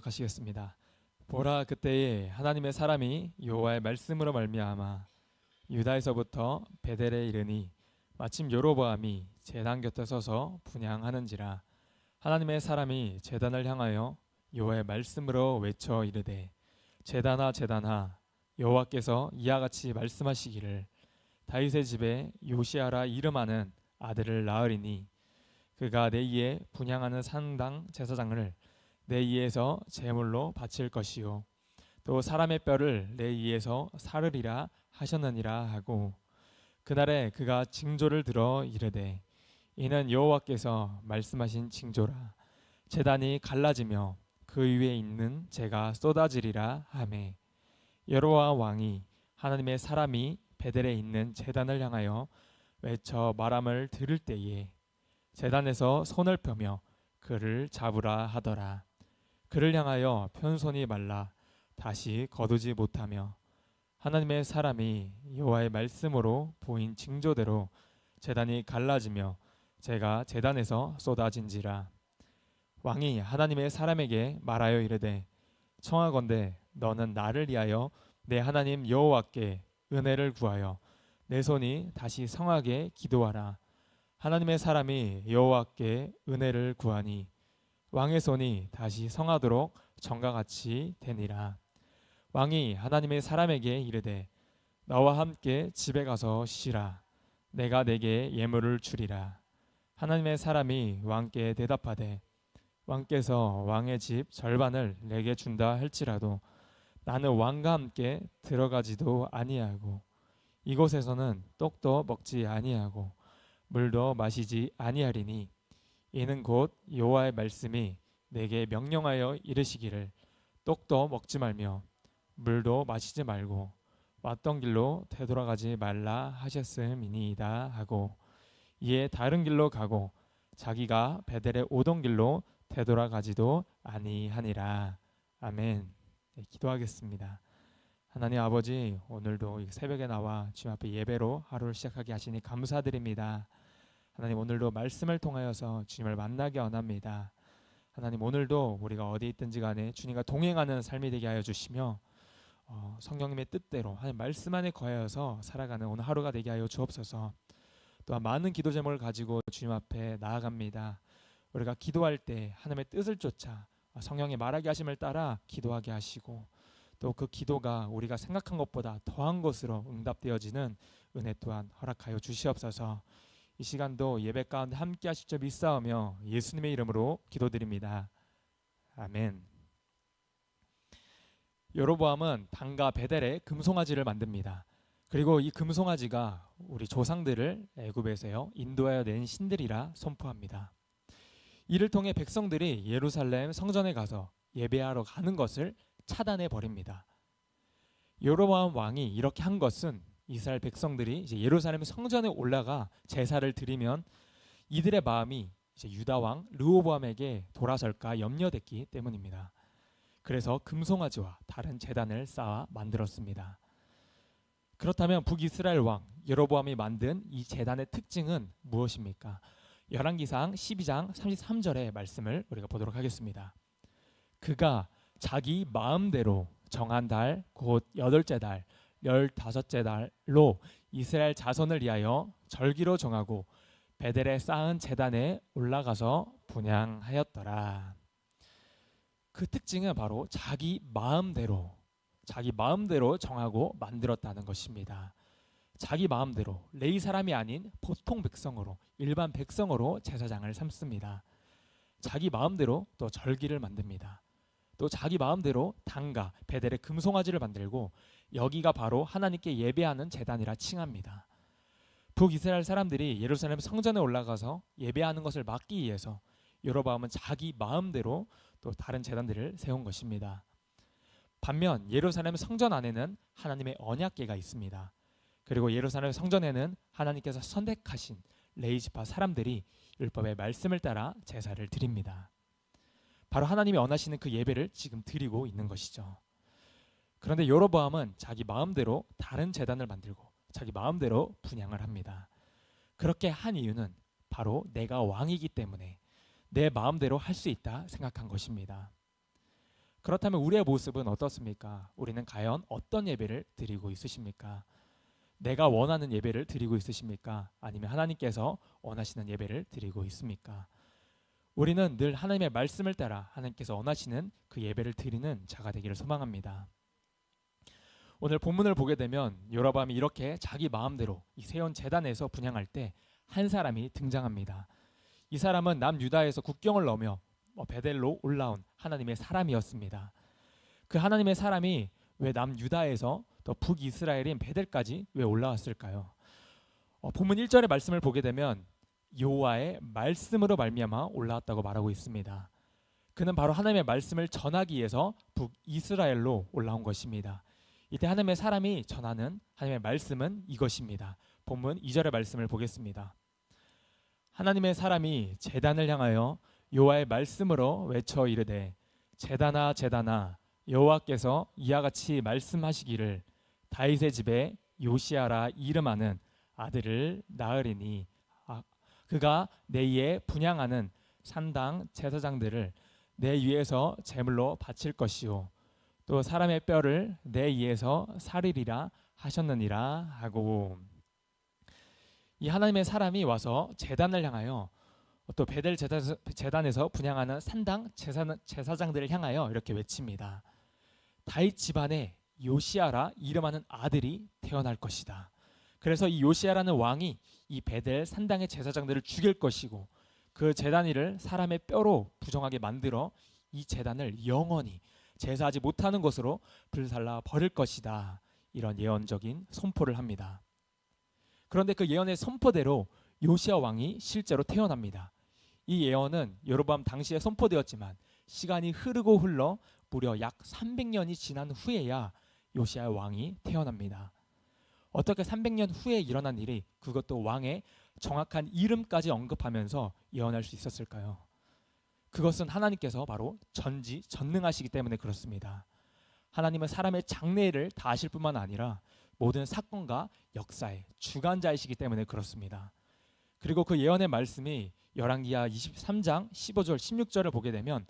교독하시겠습니다. 보라, 그때에 하나님의 사람이 여호와의 말씀으로 말미암아 유다에서부터 베델에 이르니 마침 여로보암이 제단 곁에 서서 분향하는지라. 하나님의 사람이 제단을 향하여 여호와의 말씀으로 외쳐 이르되, 제단아 제단아, 여호와께서 이와 같이 말씀하시기를, 다윗의 집에 요시아라 이름하는 아들을 낳으리니 그가 내 위에 분향하는 산당 제사장을 내 위에서 제물로 바칠 것이요 또 사람의 뼈를 내 위에서 사르리라 하셨느니라 하고, 그날에 그가 징조를 들어 이르되, 이는 여호와께서 말씀하신 징조라. 제단이 갈라지며 그 위에 있는 재가 쏟아지리라 하매, 여로보암 왕이 하나님의 사람이 베델에 있는 제단을 향하여 외쳐 말함을 들을 때에 제단에서 손을 펴며 그를 잡으라 하더라. 그를 향하여 편 손이 말라 다시 거두지 못하며, 하나님의 사람이 여호와의 말씀으로 보인 징조대로 제단이 갈라지며 재가 제단에서 쏟아진지라. 왕이 하나님의 사람에게 말하여 이르되, 청하건대 너는 나를 위하여 내 하나님 여호와께 은혜를 구하여 내 손이 다시 성하게 기도하라. 하나님의 사람이 여호와께 은혜를 구하니 왕의 손이 다시 성하도록 전과 같이 되니라. 왕이 하나님의 사람에게 이르되, 나와 함께 집에 가서 쉬라. 내가 내게 예물을 주리라. 하나님의 사람이 왕께 대답하되, 왕께서 왕의 집 절반을 내게 준다 할지라도 나는 왕과 함께 들어가지도 아니하고 이곳에서는 떡도 먹지 아니하고 물도 마시지 아니하리니, 이는 곧 여호와의 말씀이 내게 명령하여 이르시기를, 떡도 먹지 말며 물도 마시지 말고 왔던 길로 되돌아가지 말라 하셨음이니이다 하고, 이에 다른 길로 가고 자기가 베델에 오던 길로 되돌아가지도 아니하니라. 아멘. 네, 기도하겠습니다. 하나님 아버지, 오늘도 새벽에 나와 주님 앞에 예배로 하루를 시작하게 하시니 감사드립니다. 하나님, 오늘도 말씀을 통하여서 주님을 만나게 원합니다. 하나님, 오늘도 우리가 어디 있든지 간에 주님과 동행하는 삶이 되게 하여 주시며 성령님의 뜻대로 하나님 말씀 안에 거하여서 살아가는 오늘 하루가 되게 하여 주옵소서. 또한 많은 기도 제목을 가지고 주님 앞에 나아갑니다. 우리가 기도할 때 하나님의 뜻을 쫓아 성령의 말하게 하심을 따라 기도하게 하시고, 또 그 기도가 우리가 생각한 것보다 더한 것으로 응답되어지는 은혜 또한 허락하여 주시옵소서. 이 시간도 예배 가운데 함께 하실 줄 믿사오며 예수님의 이름으로 기도드립니다. 아멘. 여로보암은 단과 베델에 금송아지를 만듭니다. 그리고 이 금송아지가 우리 조상들을 애굽에서 인도하여 낸 신들이라 선포합니다. 이를 통해 백성들이 예루살렘 성전에 가서 예배하러 가는 것을 차단해 버립니다. 여로보암 왕이 이렇게 한 것은 이스라엘 백성들이 이제 예루살렘 성전에 올라가 제사를 드리면 이들의 마음이 이제 유다 왕 르호보암에게 돌아설까 염려됐기 때문입니다. 그래서 금송아지와 다른 제단을 쌓아 만들었습니다. 그렇다면 북이스라엘 왕 여로보암이 만든 이 제단의 특징은 무엇입니까? 열왕기상 12장 33절의 말씀을 우리가 보도록 하겠습니다. 그가 자기 마음대로 정한 달 곧 8째 달 15째 달로 이스라엘 자손을 위하여 절기로 정하고 베델에 쌓은 제단에 올라가서 분향하였더라. 그 특징은 바로 자기 마음대로 정하고 만들었다는 것입니다. 자기 마음대로 레위 사람이 아닌 보통 백성으로, 일반 백성으로 제사장을 삼습니다. 자기 마음대로 또 절기를 만듭니다. 또 자기 마음대로 단과 베델의 금송아지를 만들고 여기가 바로 하나님께 예배하는 제단이라 칭합니다. 북이스라엘 사람들이 예루살렘 성전에 올라가서 예배하는 것을 막기 위해서 여로보암은 자기 마음대로 또 다른 제단들을 세운 것입니다. 반면 예루살렘 성전 안에는 하나님의 언약궤가 있습니다. 그리고 예루살렘 성전에는 하나님께서 선택하신 레위 지파 사람들이 율법의 말씀을 따라 제사를 드립니다. 바로 하나님이 원하시는 그 예배를 지금 드리고 있는 것이죠. 그런데 여로보암은 자기 마음대로 다른 제단을 만들고 자기 마음대로 분향을 합니다. 그렇게 한 이유는 바로 내가 왕이기 때문에 내 마음대로 할 수 있다 생각한 것입니다. 그렇다면 우리의 모습은 어떻습니까? 우리는 과연 어떤 예배를 드리고 있으십니까? 내가 원하는 예배를 드리고 있으십니까? 아니면 하나님께서 원하시는 예배를 드리고 있습니까? 우리는 늘 하나님의 말씀을 따라 하나님께서 원하시는 그 예배를 드리는 자가 되기를 소망합니다. 오늘 본문을 보게 되면 여로보암이 이렇게 자기 마음대로 이 세운 제단에서 분향할 때 한 사람이 등장합니다. 이 사람은 남유다에서 국경을 넘어 베델로 올라온 하나님의 사람이었습니다. 그 하나님의 사람이 왜 남유다에서 또 북이스라엘인 베델까지 왜 올라왔을까요? 본문 1절의 말씀을 보게 되면 여호와의 말씀으로 말미암아 올라왔다고 말하고 있습니다. 그는 바로 하나님의 말씀을 전하기 위해서 북이스라엘로 올라온 것입니다. 이때 하나님의 사람이 전하는 하나님의 말씀은 이것입니다. 본문 2절의 말씀을 보겠습니다. 하나님의 사람이 제단을 향하여 여호와의 말씀으로 외쳐 이르되 제단아 제단아 여호와께서 이와 같이 말씀하시기를 다윗의 집에 요시아라 이름하는 아들을 낳으리니 그가 내 위에 분향하는 산당 제사장들을 내 위에서 제물로 바칠 것이요 또 사람의 뼈를 내 위에서 살리리라 하셨느니라 하고, 이 하나님의 사람이 와서 제단을 향하여 또 베델 제단에서 분향하는 산당 제사장들을 향하여 이렇게 외칩니다. 다윗 집안에 요시아라 이름하는 아들이 태어날 것이다. 그래서 이 요시아라는 왕이 이 베델 산당의 제사장들을 죽일 것이고 그 제단 위를 사람의 뼈로 부정하게 만들어 이 제단을 영원히 제사하지 못하는 것으로 불살라 버릴 것이다. 이런 예언적인 선포를 합니다. 그런데 그 예언의 선포대로 요시아 왕이 실제로 태어납니다. 이 예언은 여로보암 당시에 선포되었지만 시간이 흐르고 흘러 무려 약 300년이 지난 후에야 요시아 왕이 태어납니다. 어떻게 300년 후에 일어난 일이 그것도 왕의 정확한 이름까지 언급하면서 예언할 수 있었을까요? 그것은 하나님께서 바로 전지전능하시기 때문에 그렇습니다. 하나님은 사람의 장래를 다 아실 뿐만 아니라 모든 사건과 역사의 주관자이시기 때문에 그렇습니다. 그리고 그 예언의 말씀이 열왕기하 23장 15절 16절을 보게 되면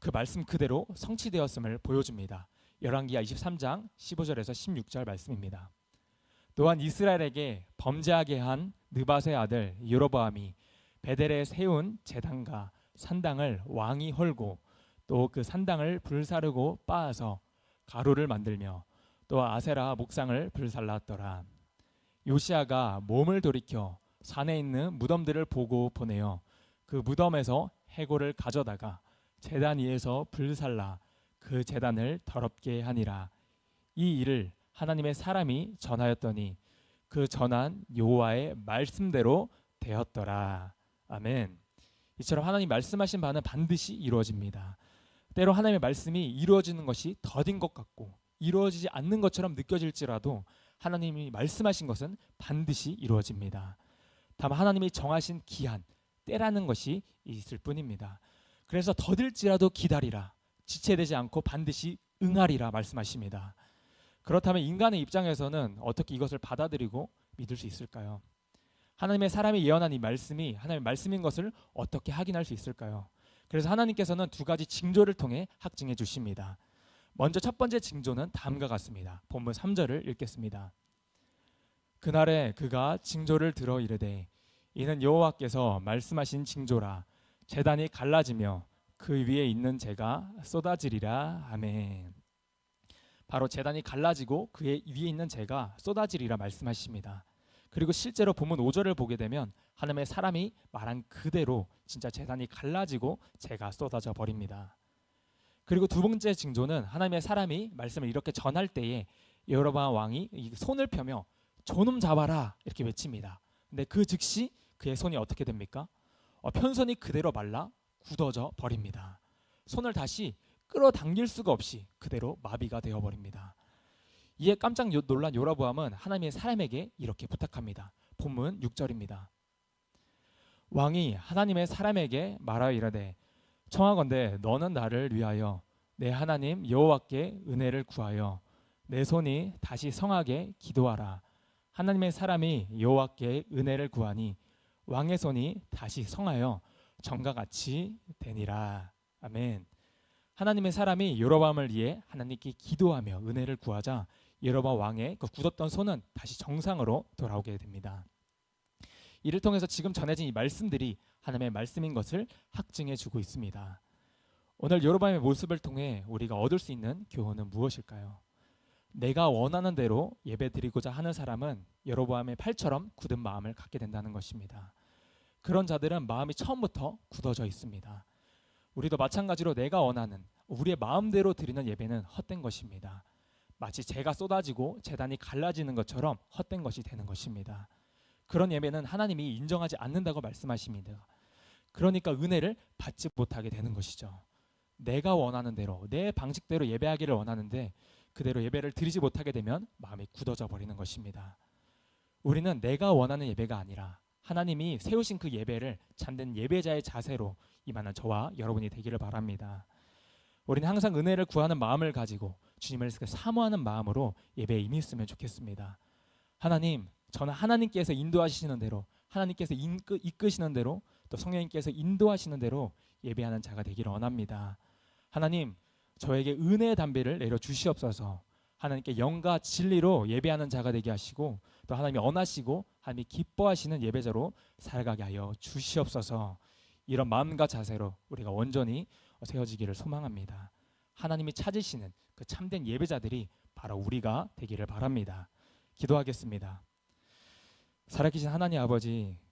그 말씀 그대로 성취되었음을 보여줍니다. 열왕기하 23장 15절에서 16절 말씀입니다. 또한 이스라엘에게 범죄하게 한 느밧의 아들 여로보암이 베델에 세운 제단과 산당을 왕이 헐고 또 그 산당을 불사르고 빻아서 가루를 만들며 또 아세라 목상을 불살랐더라. 요시아가 몸을 돌이켜 산에 있는 무덤들을 보고 보내어 그 무덤에서 해골을 가져다가 제단 위에서 불살라 그 제단을 더럽게 하니라. 이 일을 하나님의 사람이 전하였더니 그 전한 여호와의 말씀대로 되었더라. 아멘. 이처럼 하나님 말씀하신 바는 반드시 이루어집니다. 때로 하나님의 말씀이 이루어지는 것이 더딘 것 같고 이루어지지 않는 것처럼 느껴질지라도 하나님이 말씀하신 것은 반드시 이루어집니다. 다만 하나님이 정하신 기한, 때라는 것이 있을 뿐입니다. 그래서 더딜지라도 기다리라, 지체되지 않고 반드시 응하리라 말씀하십니다. 그렇다면 인간의 입장에서는 어떻게 이것을 받아들이고 믿을 수 있을까요? 하나님의 사람이 예언한 이 말씀이 하나님의 말씀인 것을 어떻게 확인할 수 있을까요? 그래서 하나님께서는 두 가지 징조를 통해 확증해 주십니다. 먼저 첫 번째 징조는 다음과 같습니다. 본문 3절을 읽겠습니다. 그날에 그가 징조를 들어 이르되 이는 여호와께서 말씀하신 징조라. 제단이 갈라지며 그 위에 있는 재가 쏟아지리라. 아멘. 바로 제단이 갈라지고 그 위에 있는 재가 쏟아지리라 말씀하십니다. 그리고 실제로 본문 5절을 보게 되면 하나님의 사람이 말한 그대로 진짜 제단이 갈라지고 재가 쏟아져 버립니다. 그리고 두 번째 징조는 하나님의 사람이 말씀을 이렇게 전할 때에 여로보암 왕이 손을 펴며 저놈 잡아라 이렇게 외칩니다. 근데 그 즉시 그의 손이 어떻게 됩니까? 편손이 그대로 말라 굳어져 버립니다. 손을 다시 끌어당길 수가 없이 그대로 마비가 되어버립니다. 이에 깜짝 놀란 여로보암은 하나님의 사람에게 이렇게 부탁합니다. 본문 6절입니다. 왕이 하나님의 사람에게 말하여 이르되 청하건대 너는 나를 위하여 내 하나님 여호와께 은혜를 구하여 내 손이 다시 성하게 기도하라. 하나님의 사람이 여호와께 은혜를 구하니 왕의 손이 다시 성하여 전과 같이 되니라. 아멘. 하나님의 사람이 여로보암을 위해 하나님께 기도하며 은혜를 구하자 여로보암 왕의 그 굳었던 손은 다시 정상으로 돌아오게 됩니다. 이를 통해서 지금 전해진 이 말씀들이 하나님의 말씀인 것을 확증해 주고 있습니다. 오늘 여로보암의 모습을 통해 우리가 얻을 수 있는 교훈은 무엇일까요? 내가 원하는 대로 예배드리고자 하는 사람은 여로보암의 팔처럼 굳은 마음을 갖게 된다는 것입니다. 그런 자들은 마음이 처음부터 굳어져 있습니다. 우리도 마찬가지로 내가 원하는 우리의 마음대로 드리는 예배는 헛된 것입니다. 마치 재가 쏟아지고 제단이 갈라지는 것처럼 헛된 것이 되는 것입니다. 그런 예배는 하나님이 인정하지 않는다고 말씀하십니다. 그러니까 은혜를 받지 못하게 되는 것이죠. 내가 원하는 대로 내 방식대로 예배하기를 원하는데 그대로 예배를 드리지 못하게 되면 마음이 굳어져 버리는 것입니다. 우리는 내가 원하는 예배가 아니라 하나님이 세우신 그 예배를 참된 예배자의 자세로 임하는 저와 여러분이 되기를 바랍니다. 우리는 항상 은혜를 구하는 마음을 가지고 주님을 사모하는 마음으로 예배에 임했으면 좋겠습니다. 하나님, 저는 하나님께서 인도하시는 대로, 하나님께서 이끄시는 대로, 또 성령님께서 인도하시는 대로 예배하는 자가 되기를 원합니다. 하나님, 저에게 은혜의 담배를 내려 주시옵소서. 하나님께 영과 진리로 예배하는 자가 되게 하시고 또 하나님이 원하시고 하나님이 기뻐하시는 예배자로 살아가게 하여 주시옵소서. 이런 마음과 자세로 우리가 온전히 세워지기를 소망합니다. 하나님이 찾으시는 그 참된 예배자들이 바로 우리가 되기를 바랍니다. 기도하겠습니다. 살아계신 하나님 아버지,